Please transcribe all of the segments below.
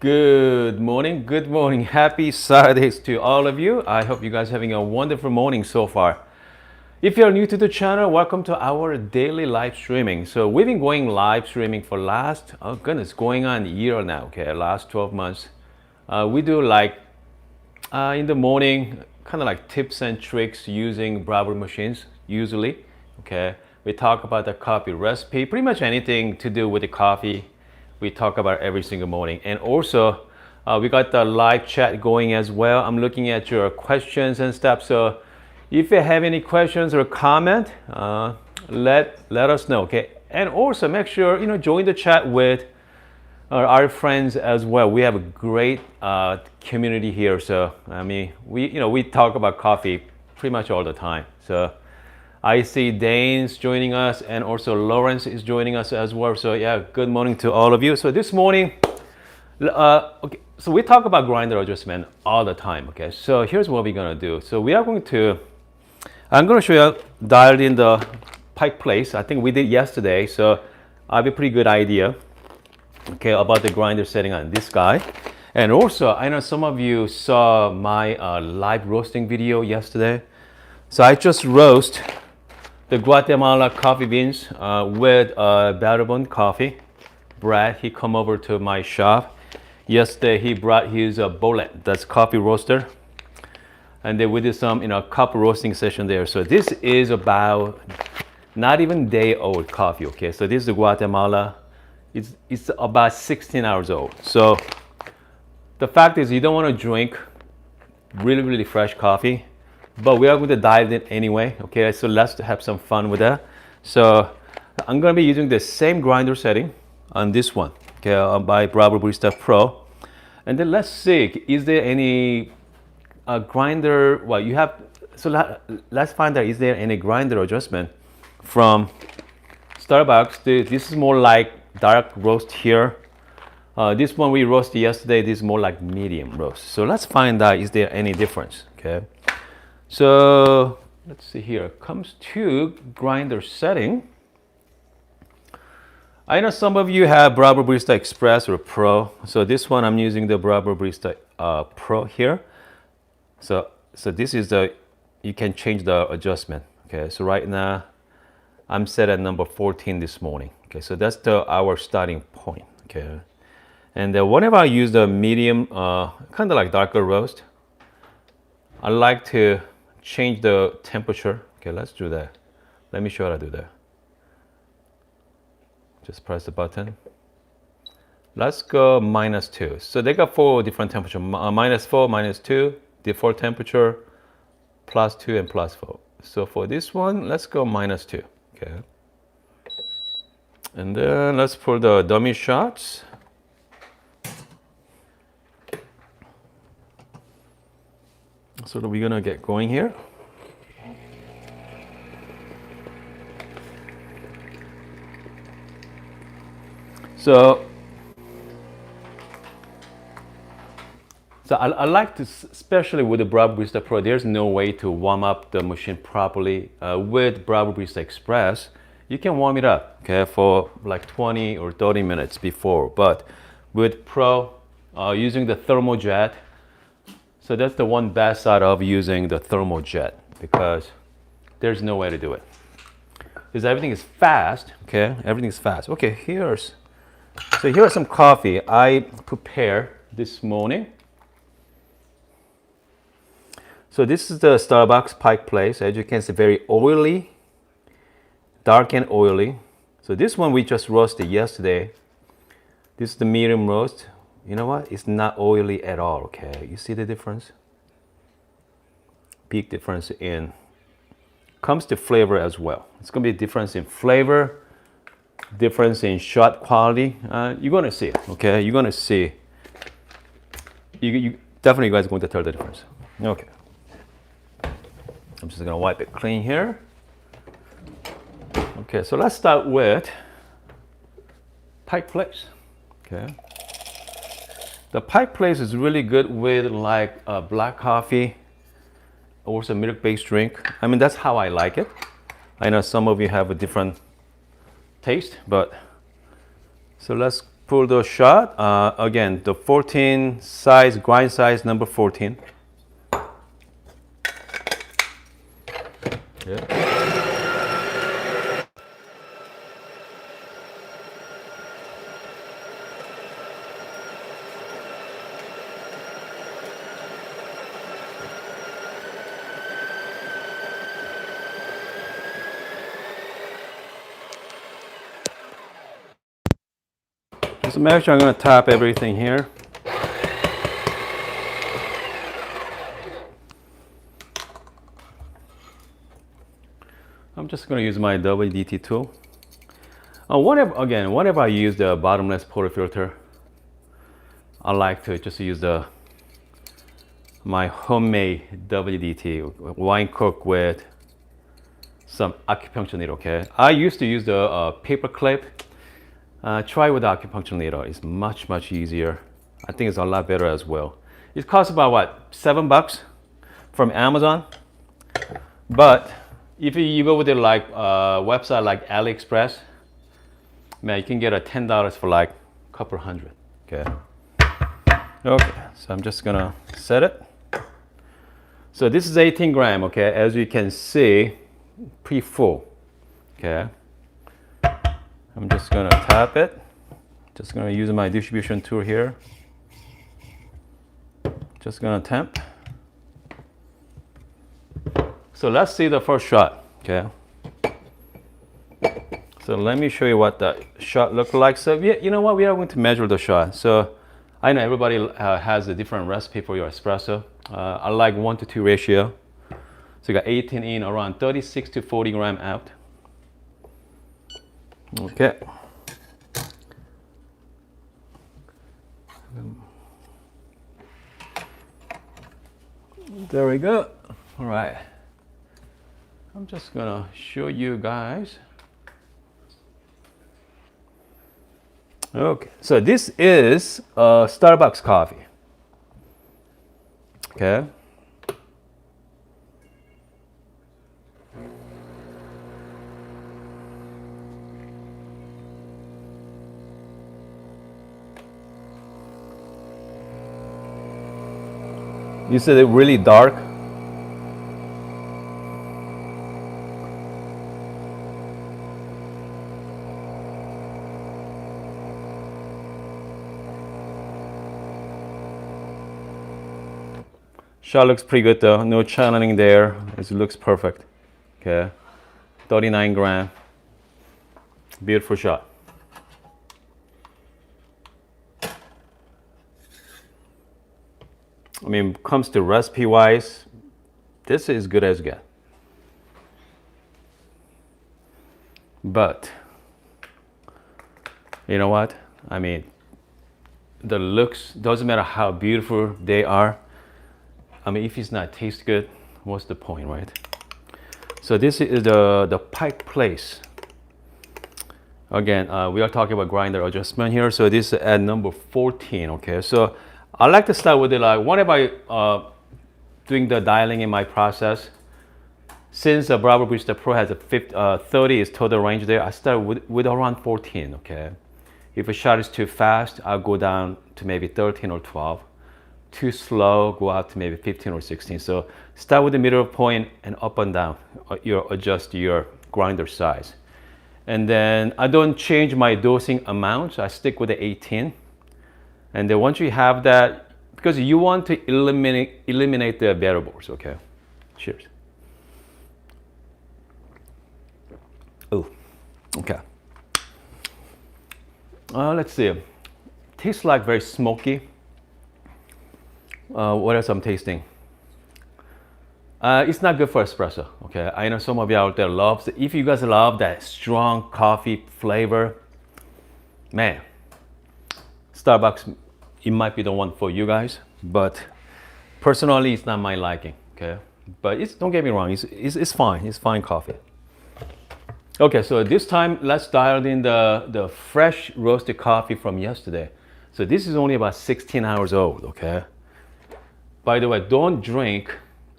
Good morning, good morning. Happy Saturdays to all of you. I hope you guys are having a wonderful morning so far. If you're new to the channel, welcome to our daily live streaming. So we've been going live streaming for last, oh goodness, going on a year now, okay, last 12 months. We do like in the morning, kind of like tips and tricks using Breville machines, usually, okay. We talk about the coffee recipe, pretty much anything to do with the coffee. We talk about every single morning. And also, we got the live chat going as well. I'm looking at your questions and stuff. So if you have any questions or comment, let us know, okay? And also make sure, join the chat with our friends as well. We have a great community here. So, I mean, we talk about coffee pretty much all the time. So I see Dane's joining us, and also Lawrence is joining us as well. So yeah, good morning to all of you. So this morning, okay, so we talk about grinder adjustment all the time. Okay, so here's what we're gonna do. So we are going to, I'm gonna show you dialed in the pike place. I think we did yesterday, so I have a pretty good idea, okay, about the grinder setting on this guy. And also, I know some of you saw my live roasting video yesterday. So I just roast the Guatemala coffee beans with Breville coffee. Brad, he come over to my shop. Yesterday he brought his bullet, that's coffee roaster. And then we did some cup roasting session there. So this is about not even day old coffee, okay? So this is the Guatemala. It's about 16 hours old. So the fact is you don't want to drink really, really fresh coffee, but we are going to dive in anyway, okay? So let's have some fun with that. So I'm going to be using the same grinder setting on this one, okay, by Breville Barista Pro. And then let's see, is there any grinder, well, you have, so let's find out, is there any grinder adjustment from Starbucks? This is more like dark roast here. This one we roasted yesterday, this is more like medium roast. So let's find out, is there any difference, okay? So let's see here, comes to grinder setting. I know some of you have Breville Barista Express or Pro. So this one I'm using the Breville Barista Pro here. So this is you can change the adjustment. Okay, so right now I'm set at number 14 this morning. Okay, so that's our starting point. Okay, and whenever I use the medium, kind of like darker roast, I like to change the temperature. Okay, let's do that. Let me show you how to do that. Just press the button. Let's go -2. So they got 4 different temperatures: -4, -2, default temperature, +2, and +4. So for this one, let's go -2. Okay. And then let's pull the dummy shots. So we're gonna get going here. So I like to, especially with the Breville Barista Pro, there's no way to warm up the machine properly. With Breville Barista Express, you can warm it up, okay, for like 20 or 30 minutes before. But with Pro, using the thermojet, so that's the one bad side of using the thermojet, because there's no way to do it. Because everything is fast, okay? Everything is fast. Okay, here's some coffee I prepared this morning. So this is the Starbucks Pike Place. As you can see, very oily, dark and oily. So this one we just roasted yesterday. This is the medium roast. You know what? It's not oily at all, okay? You see the difference? Big difference in, comes to flavor as well. It's gonna be a difference in flavor, difference in shot quality. You're gonna see it, okay? You're gonna see. You definitely, you guys are going to tell the difference. Okay. I'm just gonna wipe it clean here. Okay, so let's start with Pike Place, okay? The Pike Place is really good with like black coffee or some milk-based drink. I mean, that's how I like it. I know some of you have a different taste, but so let's pour the shot. Again, the 14 size, grind size, number 14. Yeah. So make sure I'm going to tap everything here. I'm just going to use my WDT tool. Whenever I use the bottomless portafilter, I like to just use my homemade WDT, wine cook with some acupuncture needle. Okay, I used to use the paper clip. Try with the acupuncture needle. It's much easier. I think it's a lot better as well. It costs about what, $7 from Amazon. But if you go with the website like AliExpress, man, you can get a $10 for like a couple hundred. Okay. Okay. So I'm just gonna set it. So this is 18 gram. Okay. As you can see, pretty full. Okay. I'm just gonna tap it. Just gonna use my distribution tool here. Just gonna temp. So let's see the first shot, okay? So let me show you what the shot looked like. So you know what, we are going to measure the shot. So I know everybody has a different recipe for your espresso. I like 1-to-2 ratio. So you got 18 in, around 36 to 40 gram out. Okay. There we go. All right. I'm just gonna show you guys. Okay, so this is Starbucks coffee. Okay. You said it really dark. Shot looks pretty good though. No channeling there. It looks perfect. Okay. 39 gram. Beautiful shot. I mean, comes to recipe wise, this is good as get. But you know what? I mean, the looks, doesn't matter how beautiful they are. I mean, if it's not taste good, what's the point, right? So this is the Pike Place. Again, we are talking about grinder adjustment here. So this is at number 14, okay? So I like to start with it like whenever I doing the dialing in my process. Since the Breville Barista Pro has a 30 is total range there, I start with around 14, okay? If a shot is too fast, I'll go down to maybe 13 or 12. Too slow, go out to maybe 15 or 16. So start with the middle point and up and down. You adjust your grinder size. And then I don't change my dosing amount, so I stick with the 18. And then once you have that, because you want to eliminate the variables, okay? Cheers. Oh, okay. Let's see. Tastes like very smoky. What else I'm tasting? It's not good for espresso, okay? I know some of you out there love it. If you guys love that strong coffee flavor, man, Starbucks, it might be the one for you guys, but personally, it's not my liking, okay? But don't get me wrong, it's fine. It's fine coffee. Okay, so this time, let's dial in the fresh roasted coffee from yesterday. So this is only about 16 hours old, okay? By the way, don't drink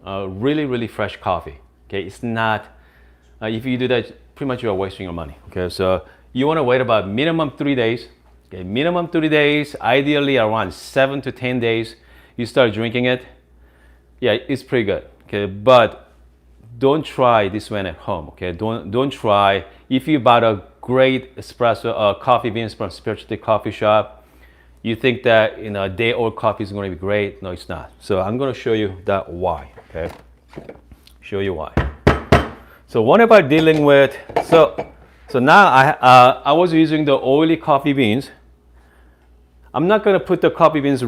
really fresh coffee, okay? It's not, if you do that, pretty much you are wasting your money, okay? So you wanna wait about minimum 3 days, Okay, minimum 30 days, ideally around 7 to 10 days, you start drinking it. Yeah, it's pretty good. Okay, but don't try this one at home. Okay, don't try. If you bought a great espresso coffee beans from specialty coffee shop, you think that in a day old coffee is going to be great. No, it's not. So I'm going to show you that why. Okay, show you why. So what about dealing with so now I was using the oily coffee beans. I'm not going to put the coffee beans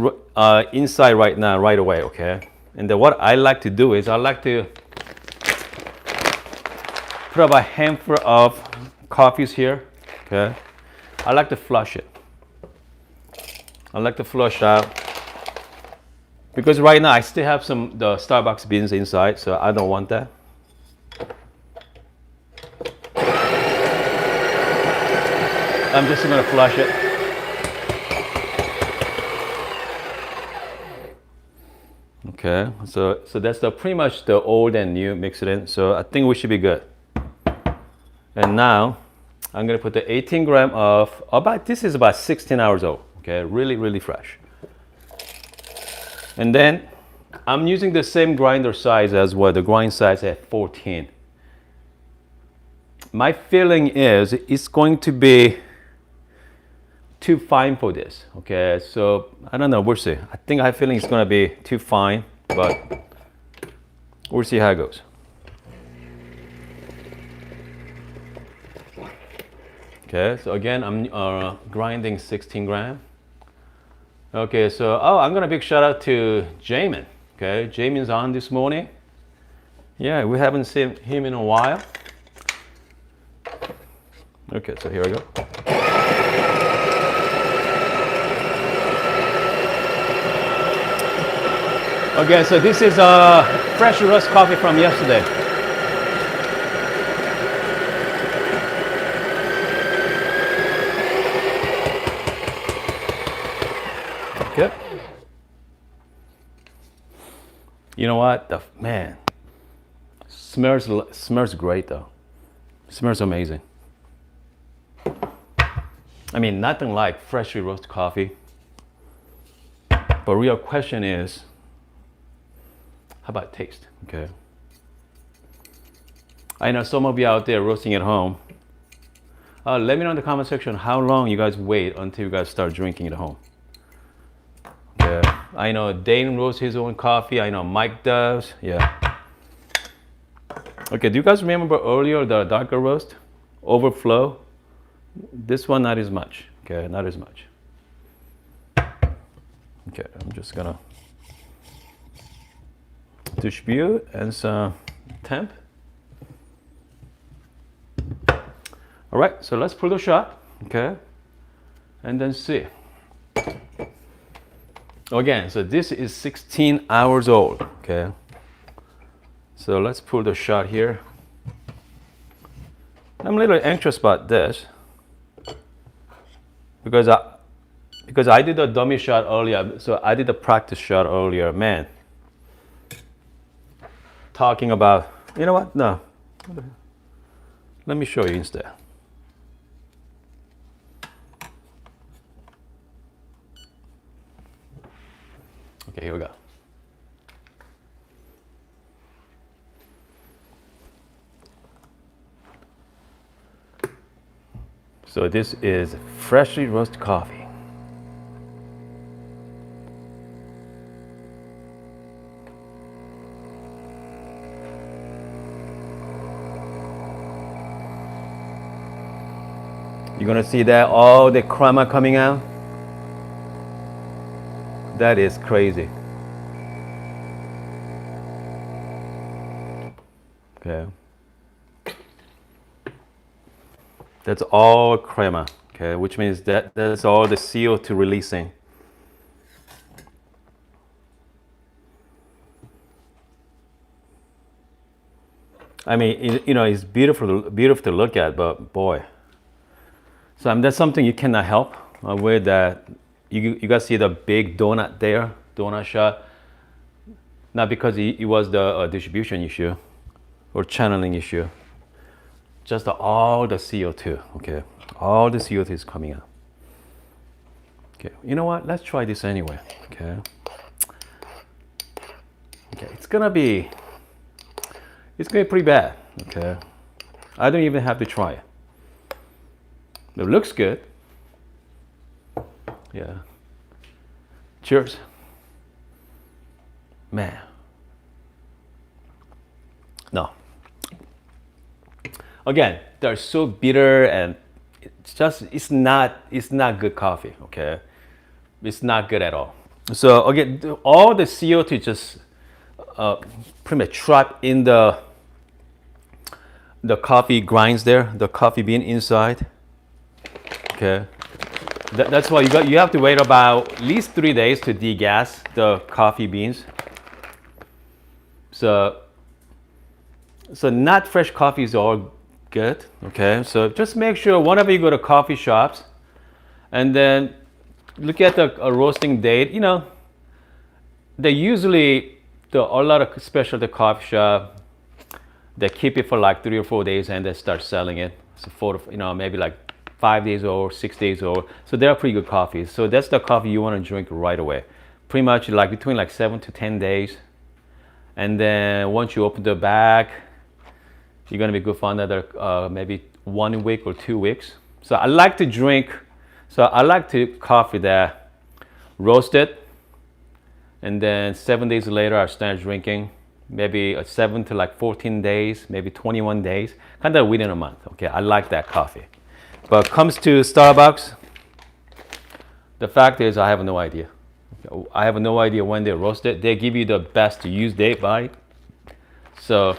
inside right now, right away. Okay, and then what I like to do is I like to put up a handful of coffees here. Okay, I like to flush it. I like to flush out because right now I still have the Starbucks beans inside, so I don't want that. I'm just gonna flush it. Okay, so that's pretty much the old and new, mix it in. So I think we should be good. And now I'm gonna put the 18 gram of this is about 16 hours old. Okay, really fresh. And then I'm using the same grinder size as what the grind size at 14. My feeling is it's going to be too fine for this. Okay, so I don't know, we'll see. I think I feeling it's gonna be too fine, but we'll see how it goes. Okay, so again, I'm grinding 16 gram. Okay, so I'm gonna big shout out to Jamin. Okay, Jamin's on this morning. Yeah, we haven't seen him in a while. Okay, so here we go. Okay, so this is fresh roast coffee from yesterday. Okay. You know what? Man, smells great though. Smells amazing. I mean, nothing like freshly roasted coffee. But real question is, how about taste? Okay. I know some of you out there roasting at home. Let me know in the comment section how long you guys wait until you guys start drinking at home. Okay. I know Dane roasts his own coffee. I know Mike does. Yeah. Okay. Do you guys remember earlier the darker roast? Overflow. This one not as much. Okay, not as much. Okay, I'm just gonna distribute and some temp. All right, so let's pull the shot, okay, and then see. Again, so this is 16 hours old, okay. So let's pull the shot here. I'm a little anxious about this because I did a dummy shot earlier, so I did a practice shot earlier, man. Talking about, you know what? No. Let me show you instead. Okay, here we go. So this is freshly roasted coffee. You're gonna see that all the crema coming out. That is crazy. Okay. That's all crema, okay, which means that's all the CO2 releasing. I mean, you know, it's beautiful to look at, but boy. So that's something you cannot help with that. You guys see the big donut there, donut shot. Not because it was the distribution issue or channeling issue. Just all the CO2, okay? All the CO2 is coming out. Okay, you know what? Let's try this anyway. Okay. Okay, it's gonna be pretty bad. Okay. I don't even have to try it. It looks good. Yeah. Cheers. Man. No. Again, they're so bitter and it's not good coffee, okay? It's not good at all. So again, all the CO2 just pretty much trapped in the coffee grinds there, the coffee bean inside. Okay. That's why you have to wait about at least 3 days to degas the coffee beans. So not fresh coffee is all good. Okay. So just make sure whenever you go to coffee shops, and then look at the roasting date. You know, they usually a lot of specialty coffee shop, they keep it for like 3 or 4 days and they start selling it. So maybe like 5 days old, 6 days old. So they're pretty good coffees. So that's the coffee you want to drink right away. Pretty much like between like 7 to 10 days. And then once you open the bag, you're gonna be good for another maybe 1 week or 2 weeks. So I like to coffee that roasted, and then 7 days later I start drinking. Maybe 7 to like 14 days, maybe 21 days, kind of within a month. Okay, I like that coffee. But comes to Starbucks, the fact is I have no idea. I have no idea when they roast it. They give you the best use date by. So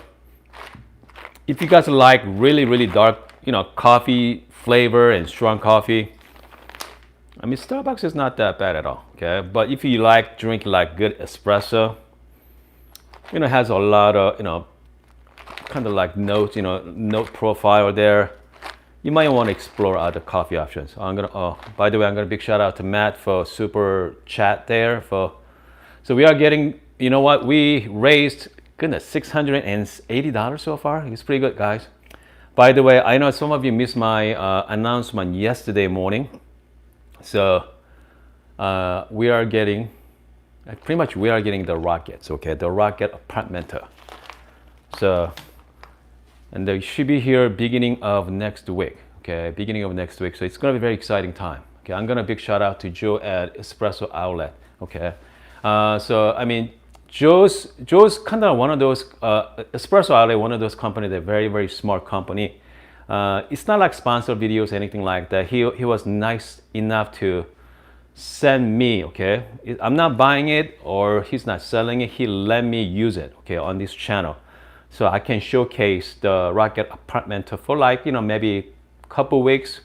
if you guys like really dark, coffee flavor and strong coffee, I mean Starbucks is not that bad at all. Okay, but if you like drinking like good espresso, has a lot of, kind of like notes, note profile there. You might want to explore other coffee options. By the way, I'm gonna big shout out to Matt for super chat there. So we are getting, you know what? We raised, goodness, $680 so far. It's pretty good, guys. By the way, I know some of you missed my announcement yesterday morning. So we are getting the rockets, okay? The rocket apartmento. So, and they should be here beginning of next week, okay? Beginning of next week. So it's gonna be a very exciting time. Okay, I'm gonna big shout out to Joe at Espresso Outlet, okay? So I mean, Joe's kind of one of those Espresso Outlet, one of those companies, they're very smart company. It's not like sponsor videos, anything like that. He was nice enough to send me, okay? I'm not buying it or he's not selling it. He let me use it, okay, on this channel. So I can showcase the rocket apartmento for like, maybe a couple weeks,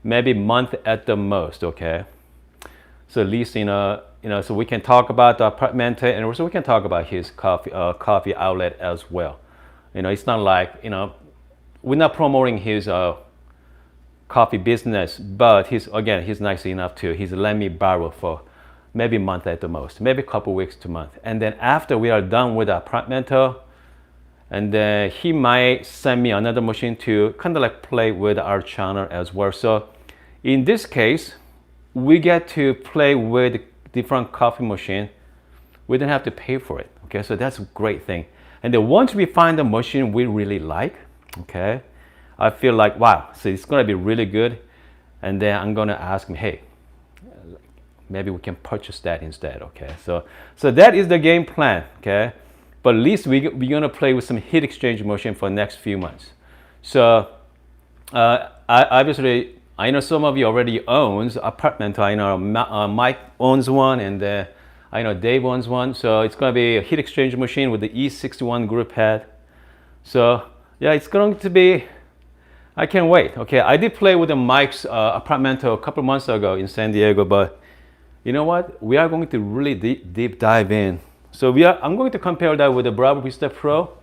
maybe month at the most, okay? So at least, so we can talk about the apartmento and also we can talk about his coffee outlet as well. It's not like, we're not promoting his coffee business, but he's nice enough to, he's let me borrow for maybe a month at the most, maybe a couple weeks to a month. And then after we are done with the apartmento, and then he might send me another machine to kind of like play with our channel as well. So in this case, we get to play with different coffee machine. We don't have to pay for it, okay? So that's a great thing. And then once we find a machine we really like, okay, I feel like, wow, so it's gonna be really good. And then I'm gonna ask him, hey, maybe we can purchase that instead, okay? So that is the game plan, okay? But at least we're gonna play with some heat exchange machine for the next few months. So obviously, I know some of you already owns apartment. I know Mike owns one, and I know Dave owns one. So it's gonna be a heat exchange machine with the E61 group head. So yeah, it's going to be, I can't wait. Okay, I did play with the Mike's apartmento a couple months ago in San Diego, but you know what? We are going to really deep dive in. So I'm going to compare that with the Breville Barista Pro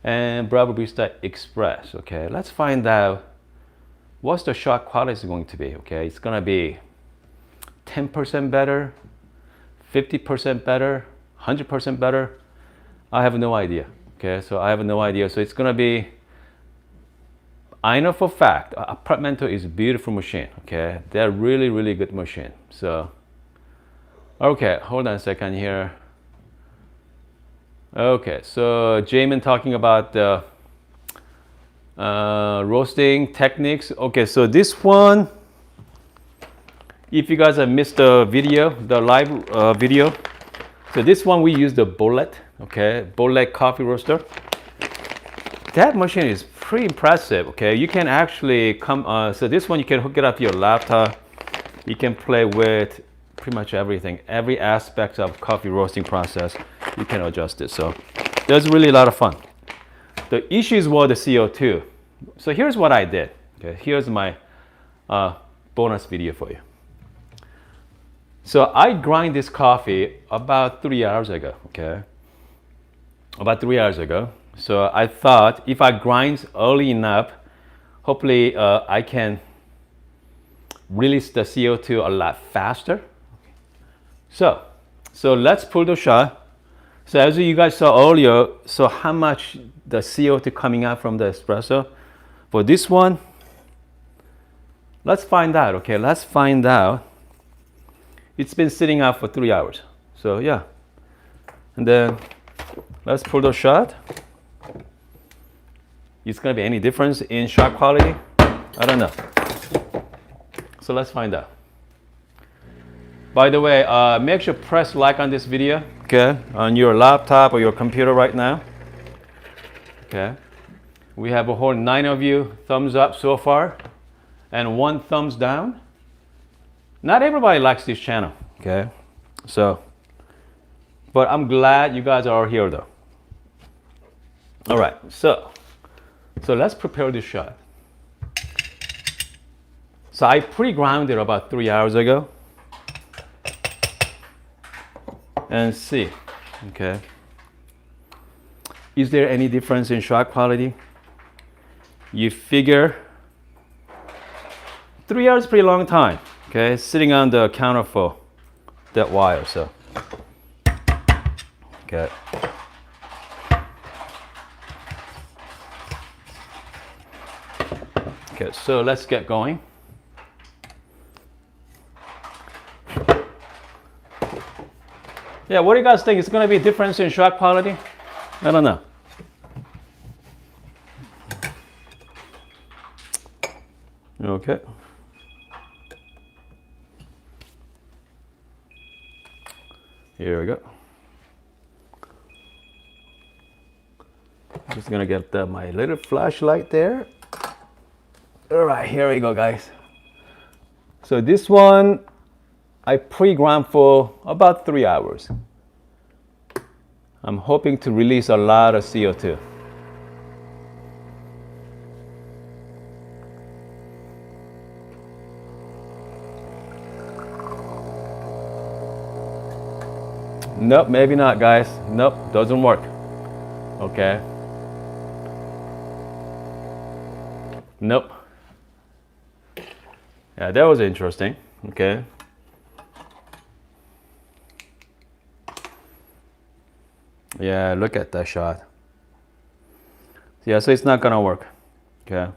and Breville Barista Express. Okay, let's find out what's the shot quality going to be. Okay, it's gonna be 10% better, 50% better, 100% better. I have no idea. Okay, so I have no idea. So it's gonna be, I know for a fact Apartmento is a beautiful machine. Okay, they're really, really good machine. So, okay, hold on a second here. Okay, so Jamin talking about the roasting techniques. Okay, so this one, if you guys have missed the video, the live video, so this one we use the Bullet. Okay, Bullet coffee roaster. That machine is pretty impressive. Okay, you can actually come. So this one you can hook it up to your laptop. You can play with pretty much everything, every aspect of coffee roasting process. You can adjust it. So there's really a lot of fun. The issues were the CO2. So here's what I did. Okay, here's my bonus video for you. So I grind this coffee about 3 hours ago. Okay, about 3 hours ago. So I thought if I grind early enough, hopefully I can release the CO2 a lot faster. So let's pull the shot. So as you guys saw earlier, so how much the CO2 coming out from the espresso? For this one, let's find out. Okay, let's find out. It's been sitting out for 3 hours. So yeah, and then let's pull the shot. Is gonna be any difference in shot quality? I don't know. So let's find out. By the way, make sure press like on this video, okay, on your laptop or your computer right now. Okay, we have a whole 9 of you thumbs up so far, and 1 thumbs down. Not everybody likes this channel, okay? So, but I'm glad you guys are here though. All right, so let's prepare this shot. So I pre-ground it about 3 hours ago. And see, okay. Is there any difference in shot quality? You figure 3 hours is a pretty long time, okay? Sitting on the counter for that while, so. Okay. Okay, so let's get going. Yeah, what do you guys think? Is going to be a difference in shot quality? I don't know. Okay. Here we go. Just going to get my little flashlight there. All right, here we go, guys. So this one, I pre-ground for about 3 hours. I'm hoping to release a lot of CO2. Nope, maybe not, guys. Nope, doesn't work. Okay. Nope. Yeah, that was interesting. Okay. Yeah, look at that shot. Yeah, so it's not gonna work. Okay.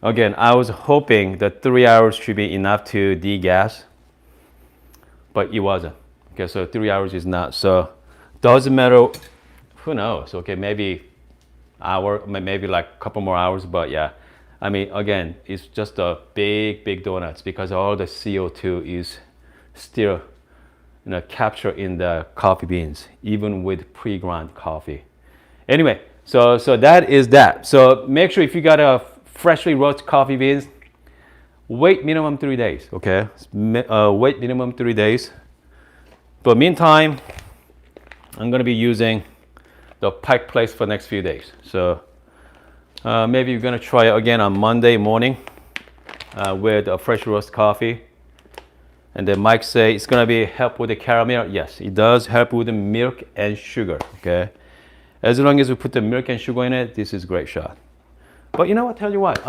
Again, I was hoping that 3 hours should be enough to degas, but it wasn't. Okay, so 3 hours is not. So doesn't matter. Who knows? Okay, maybe hour, maybe like a couple more hours. But yeah, I mean, again, it's just a big donuts because all the CO2 is still captured in the coffee beans, even with pre-ground coffee. Anyway, so that is that. So make sure if you got a freshly roasted coffee beans, wait minimum 3 days. Okay, wait minimum 3 days. But meantime, I'm gonna be using the Pike Place for next few days. So maybe you're gonna try it again on Monday morning with a fresh roast coffee. And then Mike say it's gonna be help with the caramel. Yes, it does help with the milk and sugar. Okay, as long as we put the milk and sugar in it, this is a great shot. But you know what? Tell you what.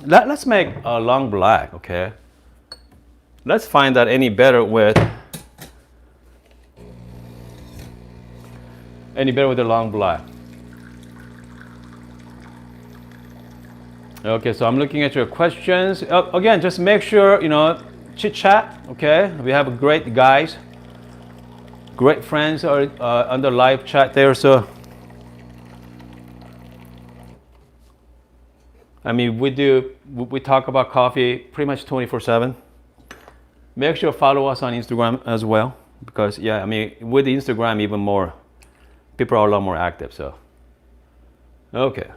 Let's make a long black. Okay. Let's find out any better with the long black. Okay, so I'm looking at your questions. Again, just make sure, chit chat, okay? We have great guys, great friends are on the live chat there. So, I mean, we talk about coffee pretty much 24/7. Make sure to follow us on Instagram as well, because yeah, I mean, with Instagram even more, people are a lot more active. So, okay.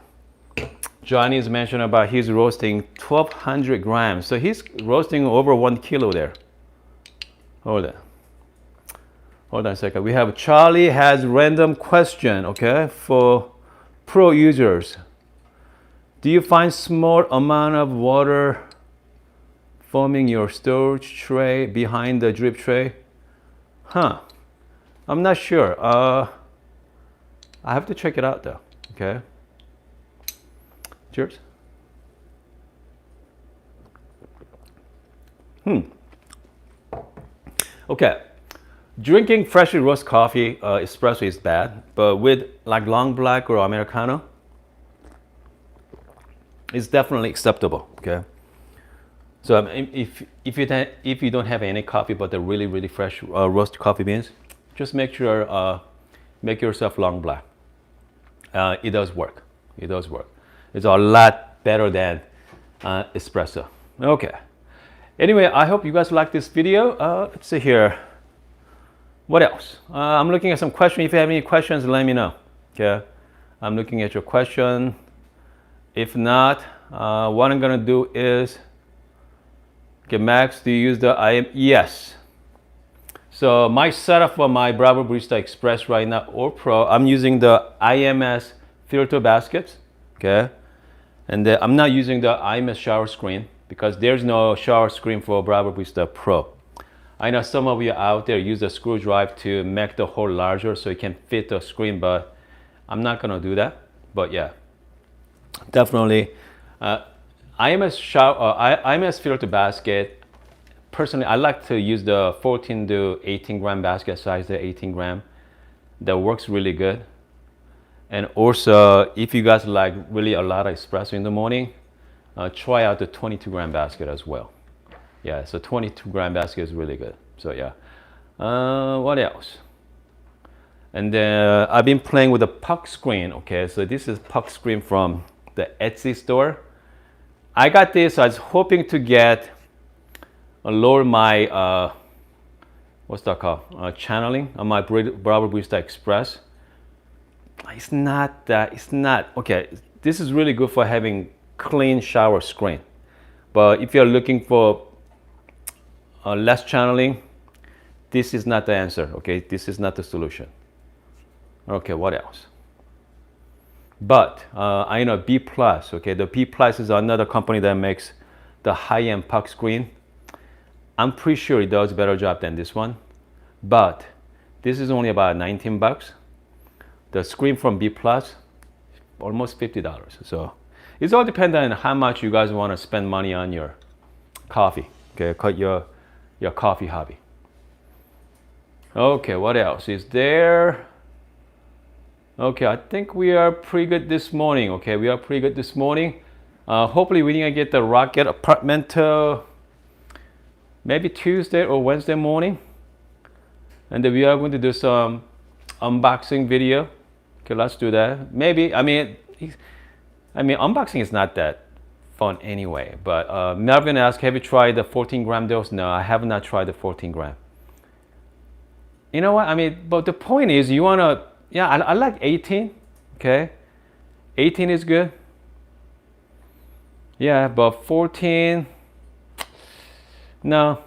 Johnny's mentioned about he's roasting 1,200 grams. So he's roasting over 1 kilo there. Hold on a second. We have Charlie has random question, okay, for pro users. Do you find small amount of water forming your storage tray behind the drip tray? Huh. I'm not sure. I have to check it out though, okay? Cheers. Okay. Drinking freshly roasted coffee, espresso is bad, but with like long black or Americano, it's definitely acceptable, okay? So if you don't have any coffee but the really fresh roasted coffee beans, just make sure make yourself long black. It does work. It does work. It's a lot better than espresso. Okay. Anyway, I hope you guys like this video. Let's see here. What else? I'm looking at some questions. If you have any questions, let me know. Okay. I'm looking at your question. If not, what I'm gonna do is, okay, Max, do you use the IM? Yes. So my setup for my Breville Barista Express right now or Pro, I'm using the IMS filter baskets. Okay. And I'm not using the IMS shower screen because there's no shower screen for Breville Barista Pro. I know some of you out there use the screwdriver to make the hole larger so it can fit the screen, but I'm not gonna do that. But yeah, definitely IMS filter basket. Personally, I like to use the 14 to 18 gram basket size, the 18 gram. That works really good. And also, if you guys like really a lot of espresso in the morning, try out the 22 gram basket as well. Yeah, so 22 gram basket is really good. So yeah, what else? And then I've been playing with the puck screen. Okay, so this is puck screen from the Etsy store. I got this. I was hoping to get lower my what's that called? Channeling on my Breville Barista Express. It's not that. It's not okay. This is really good for having clean shower screen, but if you're looking for less channeling, this is not the answer. Okay, this is not the solution. Okay, what else? But I know B Plus. Okay, the B Plus is another company that makes the high-end puck screen. I'm pretty sure it does a better job than this one, but this is only about 19 bucks. The screen from B Plus, almost $50. So it's all dependent on how much you guys want to spend money on your coffee. Okay, cut your coffee hobby. Okay, what else is there? Okay, I think we are pretty good this morning. Okay, we are pretty good this morning. Hopefully we're gonna get the Rocket apartment maybe Tuesday or Wednesday morning, and then we are going to do some unboxing video. Okay, let's do that. Maybe I mean unboxing is not that fun anyway. But Melvin asked, have you tried the 14 gram dose? No, I have not tried the 14 gram. You know what? I mean, but the point is, you wanna. Yeah, I like 18. Okay, 18 is good. Yeah, but 14. No.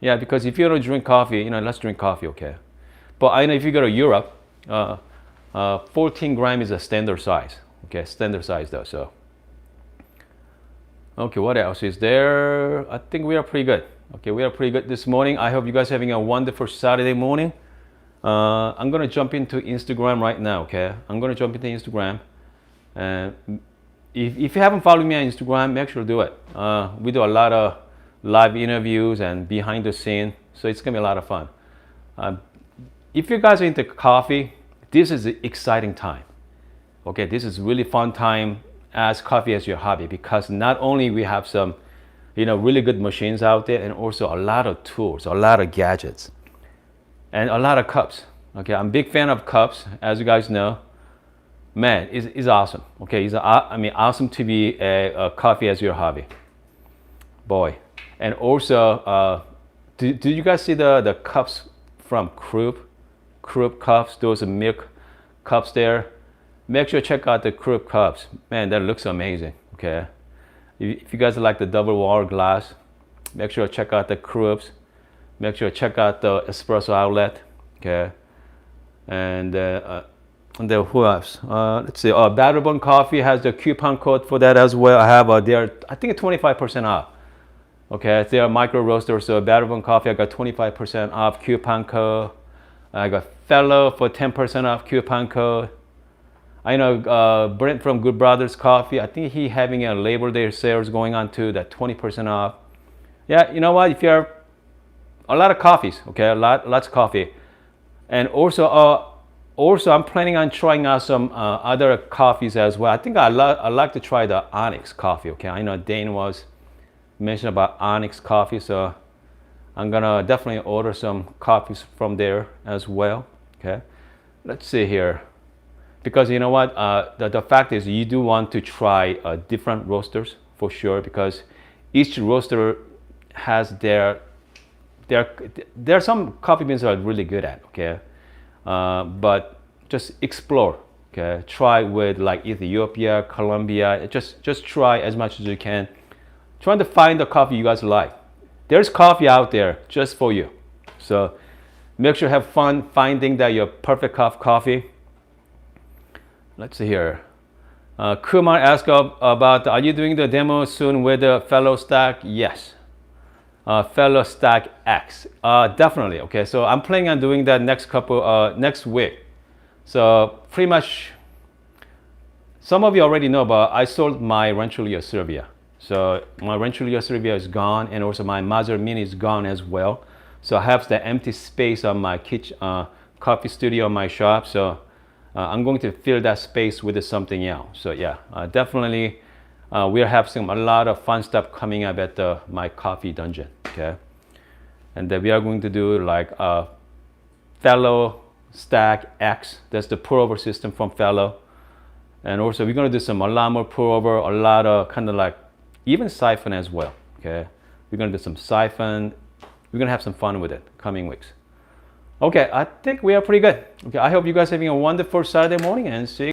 Yeah, because if you don't drink coffee, let's drink coffee, okay. But I know if you go to Europe, 14 gram is a standard size. Okay, standard size though. So. Okay, what else is there? I think we are pretty good. Okay, we are pretty good this morning. I hope you guys are having a wonderful Saturday morning. I'm gonna jump into Instagram right now. Okay, I'm gonna jump into Instagram, and if you haven't followed me on Instagram, make sure to do it. We do a lot of live interviews and behind the scene, so it's gonna be a lot of fun. If you guys are into coffee, this is an exciting time. Okay, this is really fun time. as coffee as your hobby, because not only we have some, really good machines out there, and also a lot of tools, a lot of gadgets, and a lot of cups. Okay, I'm a big fan of cups, as you guys know. Man, it's awesome. Okay, awesome to be a coffee as your hobby, boy. And also, do you guys see the cups from Krupp cups? Those milk cups there. Make sure to check out the Krupp cups. Man, that looks amazing. Okay, if you guys like the double wall glass, make sure to check out the Krupps. Make sure to check out the espresso outlet. Okay, and then who else? Let's see. Battlebone Coffee has the coupon code for that as well. I have there. I think 25% off. Okay, they are micro roasters. So Battlebone Coffee, I got 25% off coupon code. I got Fellow for 10% off coupon code. I know Brent from Good Brothers Coffee. I think he having a Labor Day sales going on too. That 20% off. Yeah, you know what? If you're a lot of coffees, okay, lots of coffee, and also I'm planning on trying out some other coffees as well. I think I like to try the Onyx coffee. Okay, I know Dane was mentioned about Onyx coffee, so I'm gonna definitely order some coffees from there as well. Okay, let's see here, because you know what, the fact is you do want to try different roasters for sure, because each roaster has there are some coffee beans that are really good at. Okay, but just explore. Okay, try with like Ethiopia, Colombia. Just try as much as you can. Trying to find the coffee you guys like. There's coffee out there just for you. So make sure you have fun finding that your perfect cup of coffee. Let's see here. Kumar asked about, are you doing the demo soon with the Fellow Stack? Yes. Fellow Stack X. Definitely. Okay, so I'm planning on doing that next week. So pretty much, some of you already know, but I sold my Rancheria Serbia. So my Rancheria Serbia is gone, and also my Maser Mini is gone as well. So I have the empty space on my kitchen, coffee studio in my shop. So I'm going to fill that space with something else. So yeah, definitely we are having a lot of fun stuff coming up at my coffee dungeon. Okay, and then we are going to do like Fellow Stack X. That's the pour over system from Fellow. And also we're going to do a lot more pour over, a lot of kind of like even siphon as well. Okay, we're going to do some siphon. We're going to have some fun with it coming weeks. Okay, I think we are pretty good. Okay, I hope you guys are having a wonderful Saturday morning, and see you.